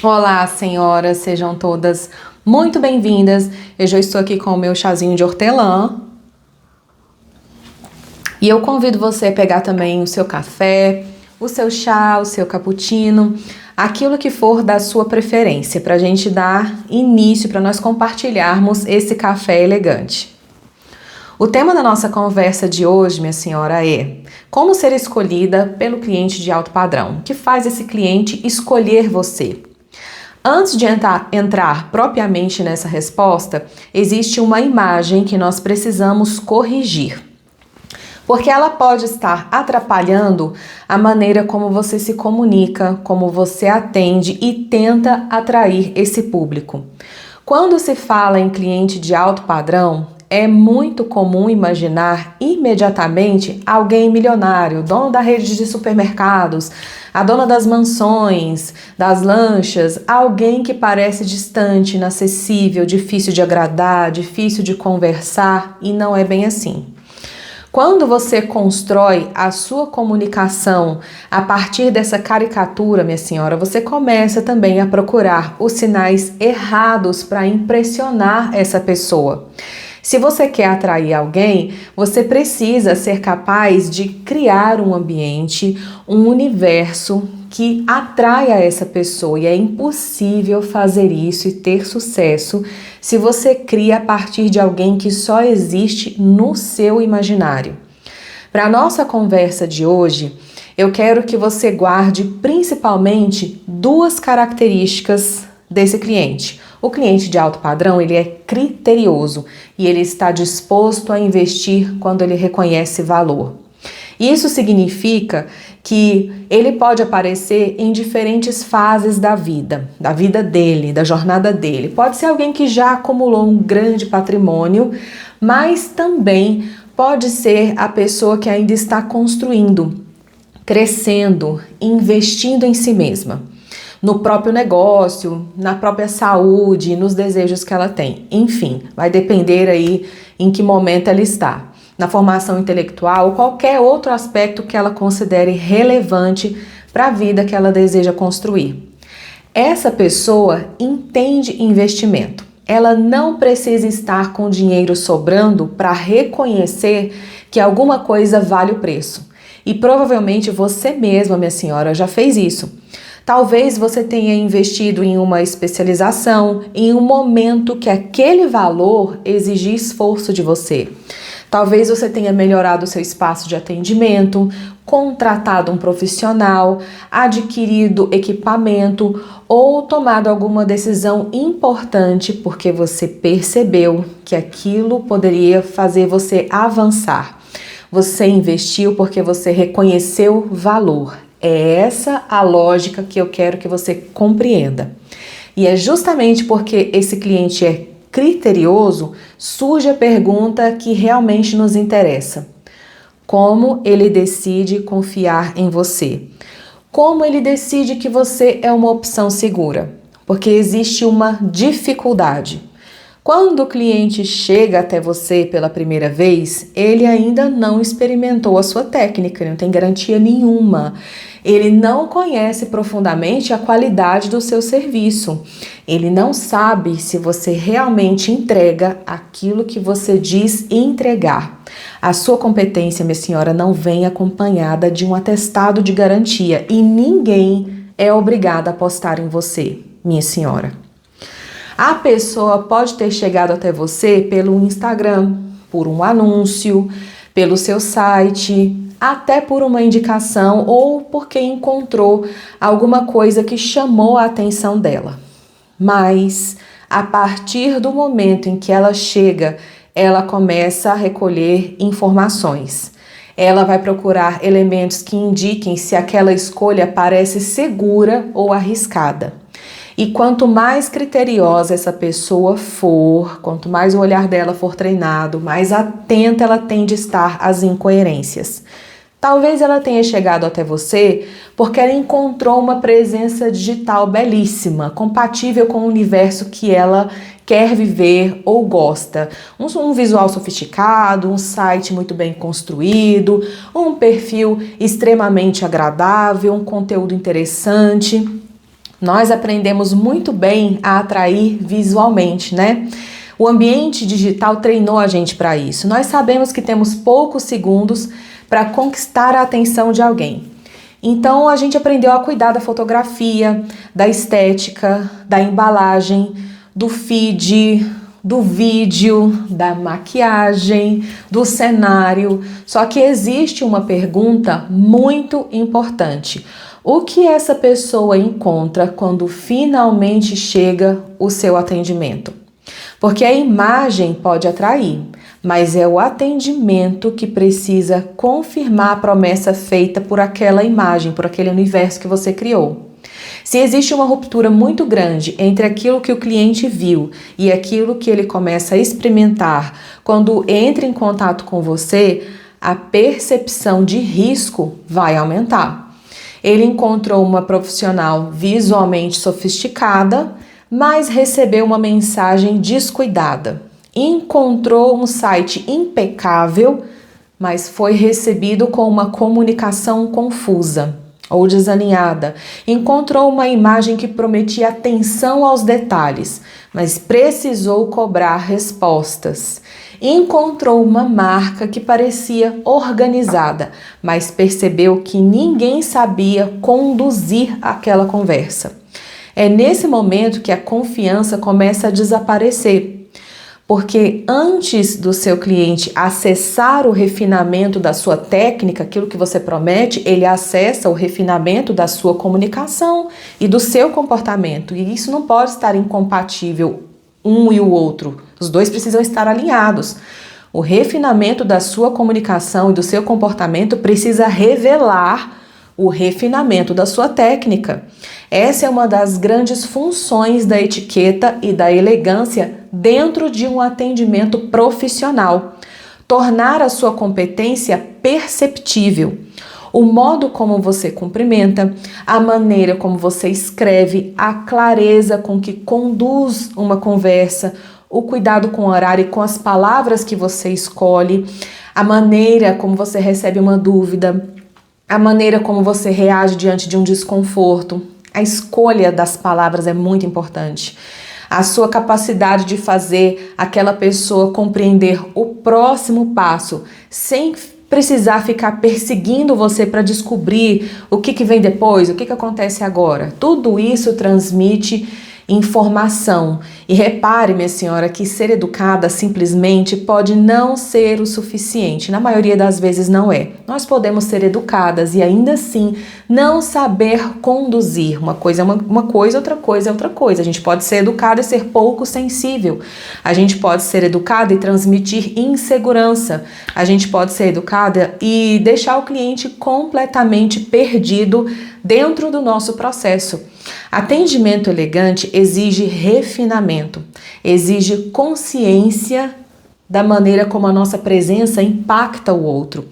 Olá, senhoras, sejam todas muito bem-vindas. Eu já estou aqui com o meu chazinho de hortelã. E eu convido você a pegar também o seu café, o seu chá, o seu cappuccino, aquilo que for da sua preferência, para a gente dar início, para nós compartilharmos esse café elegante. O tema da nossa conversa de hoje, minha senhora, é como ser escolhida pelo cliente de alto padrão. O que faz esse cliente escolher você? Antes de entrar propriamente nessa resposta, existe uma imagem que nós precisamos corrigir, porque ela pode estar atrapalhando a maneira como você se comunica, como você atende e tenta atrair esse público. Quando se fala em cliente de alto padrão, é muito comum imaginar imediatamente alguém milionário, dono da rede de supermercados, a dona das mansões, das lanchas, alguém que parece distante, inacessível, difícil de agradar, difícil de conversar, e não é bem assim. Quando você constrói a sua comunicação a partir dessa caricatura, minha senhora, você começa também a procurar os sinais errados para impressionar essa pessoa. Se você quer atrair alguém, você precisa ser capaz de criar um ambiente, um universo que atraia essa pessoa, e é impossível fazer isso e ter sucesso se você cria a partir de alguém que só existe no seu imaginário. Para a nossa conversa de hoje, eu quero que você guarde principalmente duas características desse cliente. O cliente de alto padrão, ele é criterioso e ele está disposto a investir quando ele reconhece valor. Isso significa que ele pode aparecer em diferentes fases da vida dele, da jornada dele. Pode ser alguém que já acumulou um grande patrimônio, mas também pode ser a pessoa que ainda está construindo, crescendo, investindo em si mesma, no próprio negócio, na própria saúde, nos desejos que ela tem. Enfim, vai depender aí em que momento ela está. Na formação intelectual ou qualquer outro aspecto que ela considere relevante para a vida que ela deseja construir. Essa pessoa entende investimento. Ela não precisa estar com dinheiro sobrando para reconhecer que alguma coisa vale o preço. E provavelmente você mesma, minha senhora, já fez isso. Talvez você tenha investido em uma especialização, em um momento que aquele valor exigia esforço de você. Talvez você tenha melhorado o seu espaço de atendimento, contratado um profissional, adquirido equipamento ou tomado alguma decisão importante porque você percebeu que aquilo poderia fazer você avançar. Você investiu porque você reconheceu valor. É essa a lógica que eu quero que você compreenda. E é justamente porque esse cliente é criterioso, surge a pergunta que realmente nos interessa. Como ele decide confiar em você? Como ele decide que você é uma opção segura? Porque existe uma dificuldade. Quando o cliente chega até você pela primeira vez, ele ainda não experimentou a sua técnica, não tem garantia nenhuma. Ele não conhece profundamente a qualidade do seu serviço. Ele não sabe se você realmente entrega aquilo que você diz entregar. A sua competência, minha senhora, não vem acompanhada de um atestado de garantia e ninguém é obrigado a apostar em você, minha senhora. A pessoa pode ter chegado até você pelo Instagram, por um anúncio, pelo seu site, até por uma indicação ou porque encontrou alguma coisa que chamou a atenção dela. Mas, a partir do momento em que ela chega, ela começa a recolher informações. Ela vai procurar elementos que indiquem se aquela escolha parece segura ou arriscada. E quanto mais criteriosa essa pessoa for, quanto mais o olhar dela for treinado, mais atenta ela tende a estar às incoerências. Talvez ela tenha chegado até você porque ela encontrou uma presença digital belíssima, compatível com o universo que ela quer viver ou gosta. Um visual sofisticado, um site muito bem construído, um perfil extremamente agradável, um conteúdo interessante. Nós aprendemos muito bem a atrair visualmente, né? O ambiente digital treinou a gente para isso. Nós sabemos que temos poucos segundos para conquistar a atenção de alguém. Então a gente aprendeu a cuidar da fotografia, da estética, da embalagem, do feed, do vídeo, da maquiagem, do cenário. Só que existe uma pergunta muito importante. O que essa pessoa encontra quando finalmente chega o seu atendimento? Porque a imagem pode atrair, mas é o atendimento que precisa confirmar a promessa feita por aquela imagem, por aquele universo que você criou. Se existe uma ruptura muito grande entre aquilo que o cliente viu e aquilo que ele começa a experimentar, quando entra em contato com você, a percepção de risco vai aumentar. Ele encontrou uma profissional visualmente sofisticada, mas recebeu uma mensagem descuidada. Encontrou um site impecável, mas foi recebido com uma comunicação confusa ou desalinhada. Encontrou uma imagem que prometia atenção aos detalhes, mas precisou cobrar respostas. Encontrou uma marca que parecia organizada, mas percebeu que ninguém sabia conduzir aquela conversa. É nesse momento que a confiança começa a desaparecer. Porque antes do seu cliente acessar o refinamento da sua técnica, aquilo que você promete, ele acessa o refinamento da sua comunicação e do seu comportamento. E isso não pode estar incompatível um e o outro. Os dois precisam estar alinhados. O refinamento da sua comunicação e do seu comportamento precisa revelar o refinamento da sua técnica. Essa é uma das grandes funções da etiqueta e da elegância dentro de um atendimento profissional. Tornar a sua competência perceptível. O modo como você cumprimenta, a maneira como você escreve, a clareza com que conduz uma conversa, o cuidado com o horário e com as palavras que você escolhe, a maneira como você recebe uma dúvida, a maneira como você reage diante de um desconforto. A escolha das palavras é muito importante. A sua capacidade de fazer aquela pessoa compreender o próximo passo, sem precisar ficar perseguindo você para descobrir o que vem depois, o que acontece agora. Tudo isso transmite informação. E repare, minha senhora, que ser educada simplesmente pode não ser o suficiente. Na maioria das vezes não é. Nós podemos ser educadas e ainda assim não saber conduzir. Uma coisa é uma coisa, outra coisa é outra coisa. A gente pode ser educada e ser pouco sensível. A gente pode ser educada e transmitir insegurança. A gente pode ser educada e deixar o cliente completamente perdido dentro do nosso processo. Atendimento elegante exige refinamento, exige consciência da maneira como a nossa presença impacta o outro.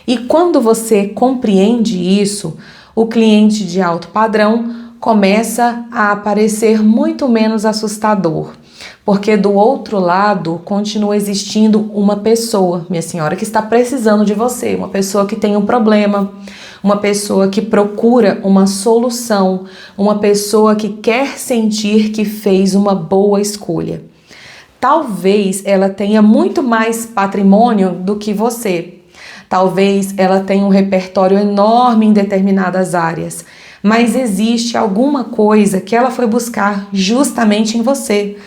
E quando você compreende isso, o cliente de alto padrão começa a parecer muito menos assustador, porque do outro lado continua existindo uma pessoa, minha senhora, que está precisando de você, uma pessoa que tem um problema, uma pessoa que procura uma solução, uma pessoa que quer sentir que fez uma boa escolha. Talvez ela tenha muito mais patrimônio do que você. Talvez ela tenha um repertório enorme em determinadas áreas, mas existe alguma coisa que ela foi buscar justamente em você.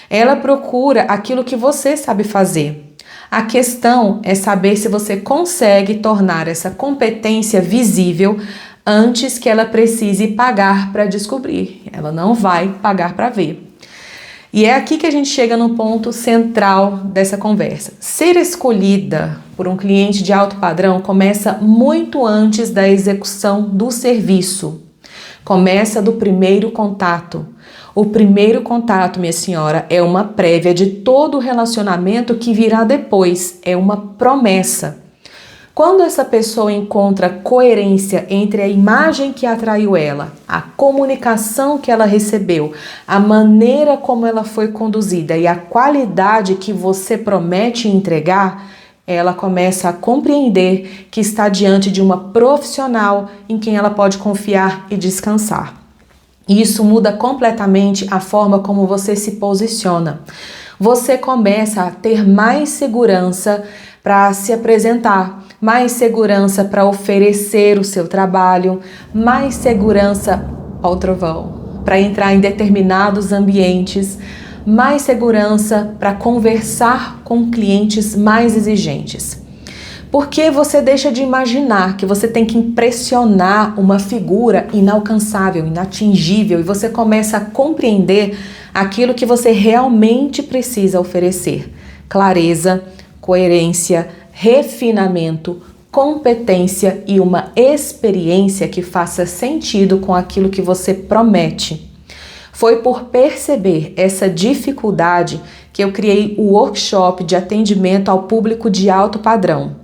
Ela procura aquilo que você sabe fazer. A questão é saber se você consegue tornar essa competência visível antes que ela precise pagar para descobrir. Ela não vai pagar para ver. E é aqui que a gente chega no ponto central dessa conversa. Ser escolhida por um cliente de alto padrão começa muito antes da execução do serviço. Começa do primeiro contato. O primeiro contato, minha senhora, é uma prévia de todo o relacionamento que virá depois. É uma promessa. Quando essa pessoa encontra coerência entre a imagem que atraiu ela, a comunicação que ela recebeu, a maneira como ela foi conduzida e a qualidade que você promete entregar, ela começa a compreender que está diante de uma profissional em quem ela pode confiar e descansar. E isso muda completamente a forma como você se posiciona. Você começa a ter mais segurança para se apresentar, mais segurança para oferecer o seu trabalho, mais segurança ao trovão, para entrar em determinados ambientes, mais segurança para conversar com clientes mais exigentes. Porque você deixa de imaginar que você tem que impressionar uma figura inalcançável, inatingível, e você começa a compreender aquilo que você realmente precisa oferecer: clareza, coerência, refinamento, competência e uma experiência que faça sentido com aquilo que você promete. Foi por perceber essa dificuldade que eu criei o workshop de atendimento ao público de alto padrão.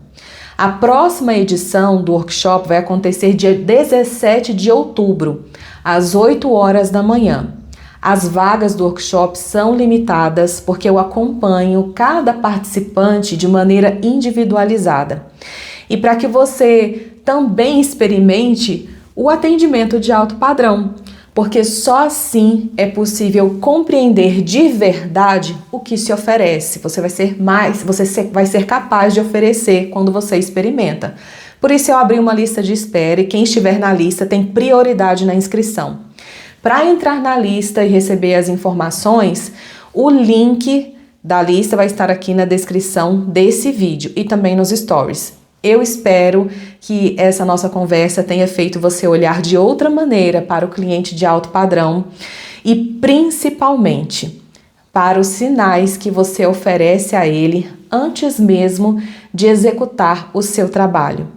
A próxima edição do workshop vai acontecer dia 17 de outubro, às 8 horas da manhã. As vagas do workshop são limitadas porque eu acompanho cada participante de maneira individualizada. E para que você também experimente o atendimento de alto padrão, porque só assim é possível compreender de verdade o que se oferece. Você vai ser capaz de oferecer quando você experimenta. Por isso eu abri uma lista de espera e quem estiver na lista tem prioridade na inscrição. Para entrar na lista e receber as informações, o link da lista vai estar aqui na descrição desse vídeo e também nos stories. Eu espero que essa nossa conversa tenha feito você olhar de outra maneira para o cliente de alto padrão e principalmente para os sinais que você oferece a ele antes mesmo de executar o seu trabalho.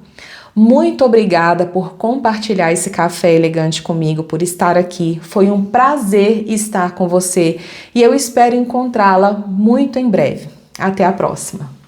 Muito obrigada por compartilhar esse café elegante comigo, por estar aqui. Foi um prazer estar com você e eu espero encontrá-la muito em breve. Até a próxima!